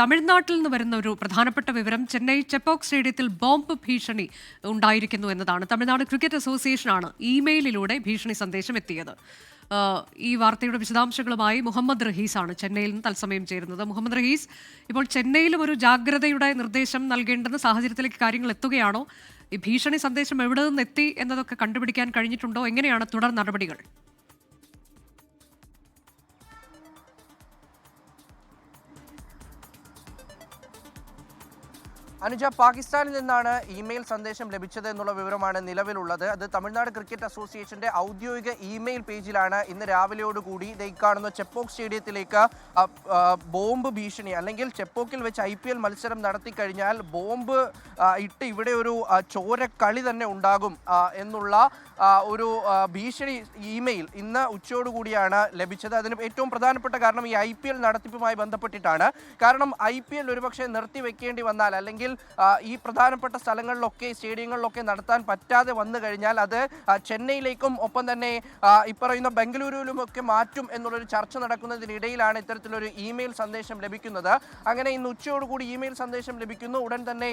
തമിഴ്നാട്ടിൽ നിന്ന് വരുന്ന ഒരു പ്രധാനപ്പെട്ട വിവരം ചെന്നൈ ചെപ്പോക്ക് സ്റ്റേഡിയത്തിൽ ബോംബ് ഭീഷണി ഉണ്ടായിരിക്കുന്നു എന്നതാണ്. തമിഴ്നാട് ക്രിക്കറ്റ് അസോസിയേഷനാണ് ഇമെയിലിലൂടെ ഭീഷണി സന്ദേശം എത്തിയത്. ഈ വാർത്തയുടെ വിശദാംശങ്ങളുമായി മുഹമ്മദ് റഹീസാണ് ചെന്നൈയിൽ നിന്ന് തത്സമയം ചേരുന്നത്. മുഹമ്മദ് റഹീസ്, ഇപ്പോൾ ചെന്നൈയിലും ഒരു ജാഗ്രതയുടെ നിർദ്ദേശം നൽകേണ്ടുന്ന സാഹചര്യത്തിലേക്ക് കാര്യങ്ങൾ എത്തുകയാണോ? ഈ ഭീഷണി സന്ദേശം എവിടെ നിന്ന് എത്തി എന്നതൊക്കെ കണ്ടുപിടിക്കാൻ കഴിഞ്ഞിട്ടുണ്ടോ? എങ്ങനെയാണ് തുടർ നടപടികൾ? അനുജ, പാകിസ്ഥാനിൽ നിന്നാണ് ഇമെയിൽ സന്ദേശം ലഭിച്ചത് എന്നുള്ള വിവരമാണ് നിലവിലുള്ളത്. അത് തമിഴ്നാട് ക്രിക്കറ്റ് അസോസിയേഷന്റെ ഔദ്യോഗിക ഇമെയിൽ പേജിലാണ് ഇന്ന് രാവിലെയോടുകൂടി കാണുന്ന ചെപ്പോക്ക് സ്റ്റേഡിയത്തിലേക്ക് ബോംബ് ഭീഷണി, അല്ലെങ്കിൽ ചെപ്പോക്കിൽ വെച്ച് IPL മത്സരം നടത്തി കഴിഞ്ഞാൽ ബോംബ് ഇട്ട് ഇവിടെ ഒരു ചോരക്കളി തന്നെ ഉണ്ടാകും എന്നുള്ള ഒരു ഭീഷണി ഇമെയിൽ ഇന്ന് ഉച്ചയോടുകൂടിയാണ് ലഭിച്ചത്. അതിന് ഏറ്റവും പ്രധാനപ്പെട്ട കാരണം ഈ IPL നടത്തിപ്പുമായി ബന്ധപ്പെട്ടിട്ടാണ്. കാരണം IPL ഒരുപക്ഷെ നിർത്തിവെക്കേണ്ടി വന്നാൽ, അല്ലെങ്കിൽ ഈ പ്രധാനപ്പെട്ട സ്ഥലങ്ങളിലൊക്കെ സ്റ്റേഡിയങ്ങളിലൊക്കെ നടത്താൻ പറ്റാതെ വന്നു കഴിഞ്ഞാൽ അത് ചെന്നൈയിലേക്കും ഒപ്പം തന്നെ ഇപ്പറയുന്ന ബംഗളൂരുവിലുമൊക്കെ മാറ്റും എന്നുള്ളൊരു ചർച്ച നടക്കുന്നതിനിടയിലാണ് ഇത്തരത്തിലൊരു ഇമെയിൽ സന്ദേശം ലഭിക്കുന്നത്. അങ്ങനെ ഇന്ന് ഉച്ചയോടുകൂടി ഇമെയിൽ സന്ദേശം ലഭിക്കുന്നു. ഉടൻ തന്നെ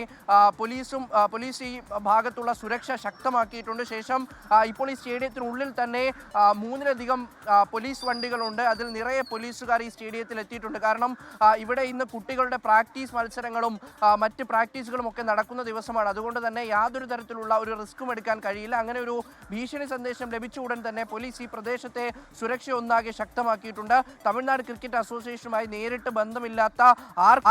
പോലീസ് ഈ ഭാഗത്തുള്ള സുരക്ഷ ശക്തമാക്കിയിട്ടുണ്ട്. ശേഷം ഇപ്പോൾ ഈ സ്റ്റേഡിയത്തിനുള്ളിൽ തന്നെ 3ലധികം പോലീസ് വണ്ടികളുണ്ട്. അതിൽ നിറയെ പോലീസുകാർ ഈ സ്റ്റേഡിയത്തിൽ എത്തിയിട്ടുണ്ട്. കാരണം ഇവിടെ ഇന്ന് കുട്ടികളുടെ പ്രാക്ടീസ് മത്സരങ്ങളും മറ്റ് പ്രാക്ടീസുകളും ഒക്കെ നടക്കുന്ന ദിവസമാണ്. അതുകൊണ്ട് തന്നെ യാതൊരു തരത്തിലുള്ള ഒരു റിസ്ക്കും എടുക്കാൻ കഴിയില്ല. അങ്ങനെ ഒരു ഭീഷണി സന്ദേശം ലഭിച്ച ഉടൻ തന്നെ പോലീസ് ഈ പ്രദേശത്തെ സുരക്ഷ ഒന്നാകെ ശക്തമാക്കിയിട്ടുണ്ട്. തമിഴ്നാട് ക്രിക്കറ്റ് അസോസിയേഷനുമായി നേരിട്ട് ബന്ധമില്ലാത്ത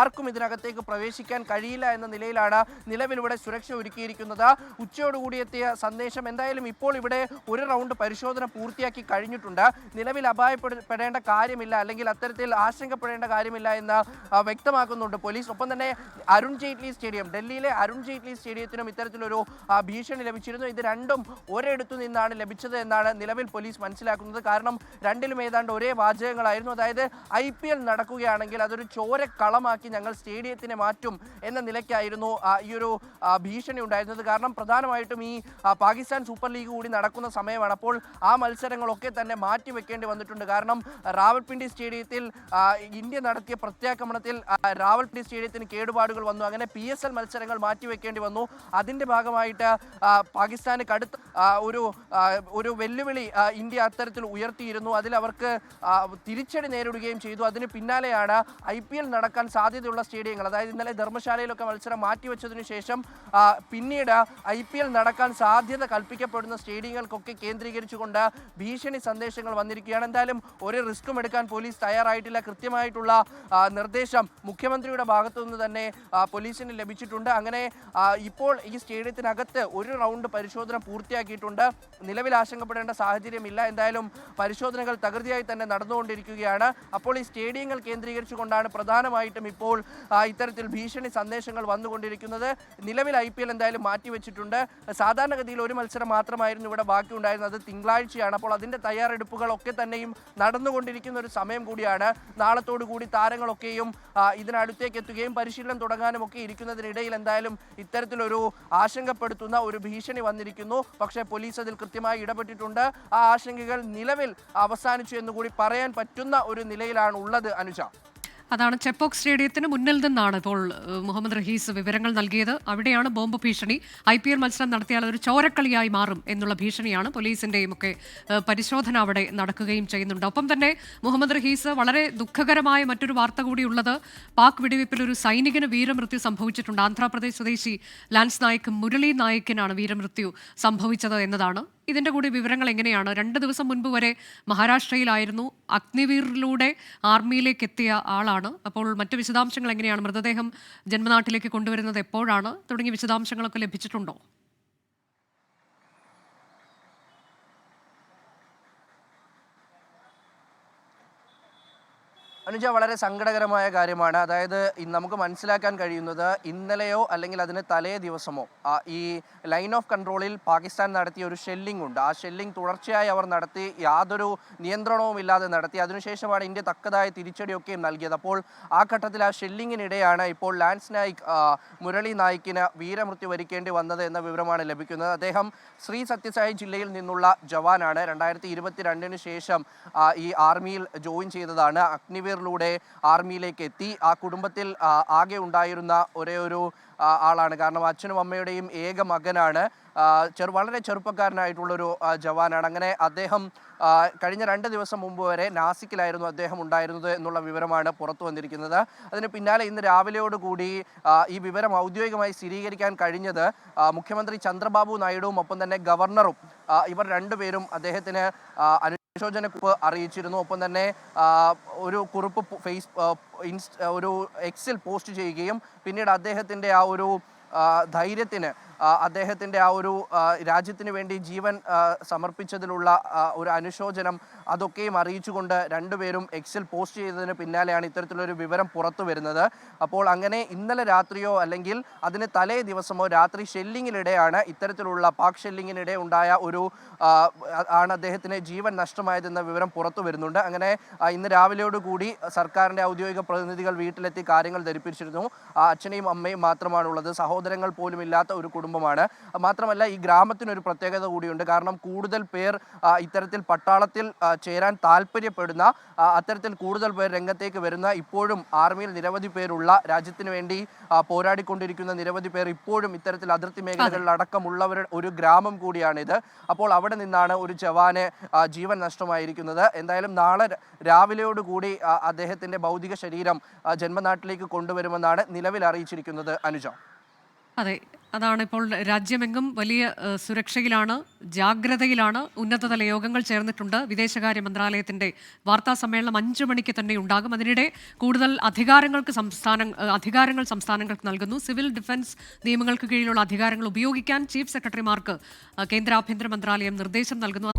ആർക്കും ഇതിനകത്തേക്ക് പ്രവേശിക്കാൻ കഴിയില്ല എന്ന നിലയിലാണ് നിലവിലിവിടെ സുരക്ഷ ഒരുക്കിയിരിക്കുന്നത്. ഉച്ചയോടുകൂടി എത്തിയ സന്ദേശം എന്തായാലും ഇപ്പോൾ ഇവിടെ ഒരു റൗണ്ട് പരിശോധന പൂർത്തിയാക്കി കഴിഞ്ഞിട്ടുണ്ട്. നിലവിൽ അപായപ്പെടേണ്ട കാര്യമില്ല, അല്ലെങ്കിൽ അത്തരത്തിൽ ആശങ്കപ്പെടേണ്ട കാര്യമില്ല എന്ന് വ്യക്തമാക്കുന്നുണ്ട് പോലീസ്. ഒപ്പം തന്നെ അരുൺ ജെയ്റ്റ്ലി സ്റ്റേഡിയം, ഡൽഹിയിലെ അരുൺ ജെയ്റ്റ്ലി സ്റ്റേഡിയത്തിനും ഇത്തരത്തിലൊരു ഭീഷണി ലഭിച്ചിരുന്നു. ഇത് രണ്ടും ഒരിടത്തു നിന്നാണ് ലഭിച്ചത് എന്നാണ് നിലവിൽ പോലീസ് മനസ്സിലാക്കുന്നത്. കാരണം രണ്ടിലും ഏതാണ്ട് ഒരേ വാചകങ്ങളായിരുന്നു. അതായത് IPL നടക്കുകയാണെങ്കിൽ അതൊരു ചോരക്കളമാക്കി ഞങ്ങൾ സ്റ്റേഡിയത്തിനെ മാറ്റും എന്ന നിലയ്ക്കായിരുന്നു ഈ ഒരു ഭീഷണി ഉണ്ടായിരുന്നത്. കാരണം പ്രധാനമായിട്ടും ഈ പാകിസ്ഥാൻ സൂപ്പർ ലീഗ് കൂടി നടക്കുന്ന സമയമാണ്. അപ്പോൾ ആ മത്സരങ്ങളൊക്കെ തന്നെ മാറ്റിവെക്കേണ്ടി വന്നിട്ടുണ്ട്. കാരണം റാവൽപിണ്ടി സ്റ്റേഡിയത്തിൽ ഇന്ത്യ നടത്തിയ പ്രത്യാക്രമണത്തിൽ റാവൽപിണ്ടി സ്റ്റേഡിയത്തിന് കേടുപാടുകൾ വന്നു. അങ്ങനെ PSL മത്സരങ്ങൾ മാറ്റിവെക്കേണ്ടി വന്നു. അതിൻ്റെ ഭാഗമായിട്ട് പാകിസ്ഥാന് കടുത്ത ഒരു വെല്ലുവിളി ഇന്ത്യ അത്തരത്തിൽ ഉയർത്തിയിരുന്നു. അതിൽ അവർക്ക് തിരിച്ചടി നേരിടുകയും ചെയ്തു. അതിന് പിന്നാലെയാണ് IPL നടക്കാൻ സാധ്യതയുള്ള സ്റ്റേഡിയങ്ങൾ, അതായത് ഇന്നലെ ധർമ്മശാലയിലൊക്കെ മത്സരം മാറ്റിവെച്ചതിനു ശേഷം പിന്നീട് IPL നടക്കാൻ സാധ്യത കൽപ്പിക്കപ്പെടുന്ന സ്റ്റേഡിയങ്ങൾക്കൊക്കെ കേന്ദ്രീകരിച്ചുകൊണ്ട് ഭീഷണി സന്ദേശങ്ങൾ വന്നിരിക്കുകയാണ്. എന്തായാലും ഒരു റിസ്ക്കും എടുക്കാൻ പോലീസ് തയ്യാറായിട്ടില്ല. കൃത്യമായിട്ടുള്ള നിർദ്ദേശം മുഖ്യമന്ത്രിയുടെ ഭാഗത്തു നിന്ന് തന്നെ പോലീസിന് ലഭിച്ചിട്ടുണ്ട്. അങ്ങനെ ഇപ്പോൾ ഈ സ്റ്റേഡിയത്തിനകത്ത് ഒരു റൗണ്ട് പരിശോധന പൂർത്തിയാക്കിയിട്ടുണ്ട്. നിലവിൽ ആശങ്കപ്പെടേണ്ട സാഹചര്യമില്ല. എന്തായാലും പരിശോധനകൾ തകൃതിയായി തന്നെ നടന്നുകൊണ്ടിരിക്കുകയാണ്. അപ്പോൾ ഈ സ്റ്റേഡിയങ്ങൾ കേന്ദ്രീകരിച്ചുകൊണ്ടാണ് പ്രധാനമായിട്ടും ഇപ്പോൾ ഇത്തരത്തിൽ ഭീഷണി സന്ദേശങ്ങൾ വന്നുകൊണ്ടിരിക്കുന്നത്. നിലവിൽ IPL എന്തായാലും മാറ്റിവെച്ചിട്ടുണ്ട്. സാധാരണഗതിയിൽ ഒരു മത്സരം മാത്രമായിരുന്നു ഇവിടെ ബാക്കി ഉണ്ടായിരുന്നത്. തിങ്കളാഴ്ചയാണ്. അപ്പോൾ അതിൻ്റെ തയ്യാറെടുപ്പുകളൊക്കെ തന്നെയും നടന്നുകൊണ്ടിരിക്കുന്ന ഒരു സമയം കൂടിയാണ്. നാളത്തോടുകൂടി താരങ്ങളൊക്കെയും ഇതിനടുത്തേക്ക് എത്തുകയും പരിശീലനം തുടങ്ങാനും ഒക്കെ ഇരിക്കുന്നതിനിടയിൽ എന്തായാലും ഇത്തരത്തിലൊരു ആശങ്കപ്പെടുത്തുന്ന ഒരു ഭീഷണി വന്നിരിക്കുന്നു. പക്ഷേ പോലീസ് അതിൽ കൃത്യമായി ഇടപെട്ടിട്ടുണ്ട്. ആ ആശങ്കകൾ നിലവിൽ അവസാനിച്ചു എന്നുകൂടി പറയാൻ പറ്റുന്ന ഒരു നിലയിലാണ് ഉള്ളത്. അനുജ, അതാണ് ചെപ്പോക്ക് സ്റ്റേഡിയത്തിന് മുന്നിൽ നിന്നാണ് ഇപ്പോൾ മുഹമ്മദ് റഹീസ് വിവരങ്ങൾ നൽകിയത്. അവിടെയാണ് ബോംബ് ഭീഷണി. IPL മത്സരം നടത്തിയാൽ അതൊരു ചോരക്കളിയായി മാറും എന്നുള്ള ഭീഷണിയാണ്. പോലീസിന്റെയും ഒക്കെ പരിശോധന അവിടെ നടക്കുകയും ചെയ്യുന്നുണ്ട്. ഒപ്പം തന്നെ മുഹമ്മദ് റഹീസ്, വളരെ ദുഃഖകരമായ മറ്റൊരു വാർത്ത കൂടിയുള്ളത്, പാക് വെടിവയ്പിൽ ഒരു സൈനികന് വീരമൃത്യു സംഭവിച്ചിട്ടുണ്ട്. ആന്ധ്രാപ്രദേശ് സ്വദേശി ലാൻസ് നായിക് മുരളി നായിക്കിനാണ് വീരമൃത്യു സംഭവിച്ചത് എന്നതാണ്. ഇതിൻ്റെ കൂടി വിവരങ്ങൾ എങ്ങനെയാണ്? 2 ദിവസം മുൻപ് വരെ മഹാരാഷ്ട്രയിലായിരുന്നു. അഗ്നിവീറിലൂടെ ആർമിയിലേക്ക് എത്തിയ ആളാണ്. അപ്പോൾ മറ്റു വിശദാംശങ്ങൾ എങ്ങനെയാണ്? മൃതദേഹം ജന്മനാട്ടിലേക്ക് കൊണ്ടുവരുന്നത് എപ്പോഴാണ്? തുടങ്ങിയ വിശദാംശങ്ങളൊക്കെ ലഭിച്ചിട്ടുണ്ടോ? അനുജ, വളരെ സങ്കടകരമായ കാര്യമാണ്. അതായത് നമുക്ക് മനസ്സിലാക്കാൻ കഴിയുന്നത് ഇന്നലെയോ അല്ലെങ്കിൽ അതിന് തലേ ദിവസമോ ഈ ലൈൻ ഓഫ് കൺട്രോളിൽ പാകിസ്ഥാൻ നടത്തിയ ഒരു ഷെല്ലിംഗ് ഉണ്ട്. ആ ഷെല്ലിംഗ് തുടർച്ചയായി അവർ നടത്തി, യാതൊരു നിയന്ത്രണവും ഇല്ലാതെ നടത്തി. അതിനുശേഷമാണ് ഇന്ത്യ തക്കതായ തിരിച്ചടിയൊക്കെയും നൽകിയത്. അപ്പോൾ ആ ഘട്ടത്തിൽ ആ ഷെല്ലിങ്ങിനിടെയാണ് ഇപ്പോൾ ലാൻസ് നായിക് മുരളി നായിക്കിന് വീരമൃത്യു വരിക്കേണ്ടി വന്നത് എന്ന വിവരമാണ് ലഭിക്കുന്നത്. അദ്ദേഹം ശ്രീ സത്യസായി ജില്ലയിൽ നിന്നുള്ള ജവാനാണ്. 2022 ശേഷം ഈ ആർമിയിൽ ജോയിൻ ചെയ്തതാണ്. അഗ്നിവീർ കൊറിയറിലൂടെ ആർമിയിലേക്ക് എത്തി. ആ കുടുംബത്തിൽ ആകെ ഉണ്ടായിരുന്ന ഒരേ ഒരു ആളാണ്. കാരണം അച്ഛനും അമ്മയുടെയും ഏക മകനാണ്. വളരെ ചെറുപ്പക്കാരനായിട്ടുള്ളൊരു ജവാനാണ്. അങ്ങനെ അദ്ദേഹം കഴിഞ്ഞ 2 ദിവസം മുമ്പ് വരെ നാസിക്കിലായിരുന്നു അദ്ദേഹം ഉണ്ടായിരുന്നത് എന്നുള്ള വിവരമാണ് പുറത്തു വന്നിരിക്കുന്നത്. അതിന് പിന്നാലെ ഇന്ന് രാവിലെയോടുകൂടി ഈ വിവരം ഔദ്യോഗികമായി സ്ഥിരീകരിക്കാൻ കഴിഞ്ഞത് മുഖ്യമന്ത്രി ചന്ദ്രബാബു നായിഡുവും ഒപ്പം തന്നെ ഗവർണറും ഇവർ രണ്ടുപേരും അദ്ദേഹത്തിന് അനുശോചന കുറിപ്പ് അറിയിച്ചിരുന്നു. ഒപ്പം തന്നെ ഒരു കുറിപ്പ് ഒരു എക്സിൽ പോസ്റ്റ് ചെയ്യുകയും പിന്നീട് അദ്ദേഹത്തിൻ്റെ ആ ഒരു ധൈര്യത്തിന് അദ്ദേഹത്തിൻ്റെ ആ ഒരു രാജ്യത്തിന് വേണ്ടി ജീവൻ സമർപ്പിച്ചതിലുള്ള ഒരു അനുശോചനം അതൊക്കെയും അറിയിച്ചുകൊണ്ട് രണ്ടുപേരും എക്സിൽ പോസ്റ്റ് ചെയ്തതിന് പിന്നാലെയാണ് ഇത്തരത്തിലൊരു വിവരം പുറത്തു വരുന്നത്. അപ്പോൾ അങ്ങനെ ഇന്നലെ രാത്രിയോ അല്ലെങ്കിൽ അതിന് തലേ ദിവസമോ രാത്രി ഷെല്ലിങ്ങിനിടെയാണ് ഇത്തരത്തിലുള്ള പാക് ഷെല്ലിങ്ങിനിടെ ഉണ്ടായ ഒരു ആണ് അദ്ദേഹത്തിന് ജീവൻ നഷ്ടമായതെന്ന വിവരം പുറത്തു വരുന്നുണ്ട്. അങ്ങനെ ഇന്ന് രാവിലെയോടുകൂടി സർക്കാരിൻ്റെ ഔദ്യോഗിക പ്രതിനിധികൾ വീട്ടിലെത്തി കാര്യങ്ങൾ ധരിപ്പിച്ചിരുന്നു. അച്ഛനെയും അമ്മയും മാത്രമാണുള്ളത്. സഹോദരങ്ങൾ പോലും ഇല്ലാത്ത ഒരു കുടുംബമാണ്. മാത്രമല്ല ഈ ഗ്രാമത്തിനൊരു പ്രത്യേകത കൂടിയുണ്ട്. കാരണം കൂടുതൽ പേർ ഇത്തരത്തിൽ പട്ടാളത്തിൽ ചേരാൻ താല്പര്യപ്പെടുന്ന അത്തരത്തിൽ കൂടുതൽ പേർ രംഗത്തേക്ക് വരുന്ന ഇപ്പോഴും ആർമിയിൽ നിരവധി പേരുള്ള രാജ്യത്തിന് വേണ്ടി പോരാടിക്കൊണ്ടിരിക്കുന്ന നിരവധി പേർ ഇപ്പോഴും ഇത്തരത്തിൽ അതിർത്തി മേഖലകളിൽ അടക്കമുള്ളവർ ഒരു ഗ്രാമം കൂടിയാണിത്. അപ്പോൾ അവിടെ നിന്നാണ് ഒരു ജവാന് ജീവൻ നഷ്ടമായിരിക്കുന്നത്. എന്തായാലും നാളെ രാവിലെയോടുകൂടി അദ്ദേഹത്തിൻ്റെ ഭൗതിക ശരീരം ജന്മനാട്ടിലേക്ക് കൊണ്ടുവരുമെന്നാണ് നിലവിൽ അറിയിച്ചിരിക്കുന്നത്. അനുജ. അതെ, അതാണ് ഇപ്പോൾ രാജ്യമെങ്ങും വലിയ സുരക്ഷയിലാണ്, ജാഗ്രതയിലാണ്. ഉന്നതതല യോഗങ്ങൾ ചേർന്നിട്ടുണ്ട്. വിദേശകാര്യ മന്ത്രാലയത്തിന്റെ വാർത്താ സമ്മേളനം 5 മണിക്ക് തന്നെ ഉണ്ടാകും. അതിനിടെ കൂടുതൽ അധികാരങ്ങൾ സംസ്ഥാനങ്ങൾക്ക് നൽകുന്നു. സിവിൽ ഡിഫൻസ് നിയമങ്ങൾക്ക് കീഴിലുള്ള അധികാരങ്ങൾ ഉപയോഗിക്കാൻ ചീഫ് സെക്രട്ടറിമാർക്ക് കേന്ദ്ര ആഭ്യന്തര മന്ത്രാലയം നിർദ്ദേശം നൽകുന്നു.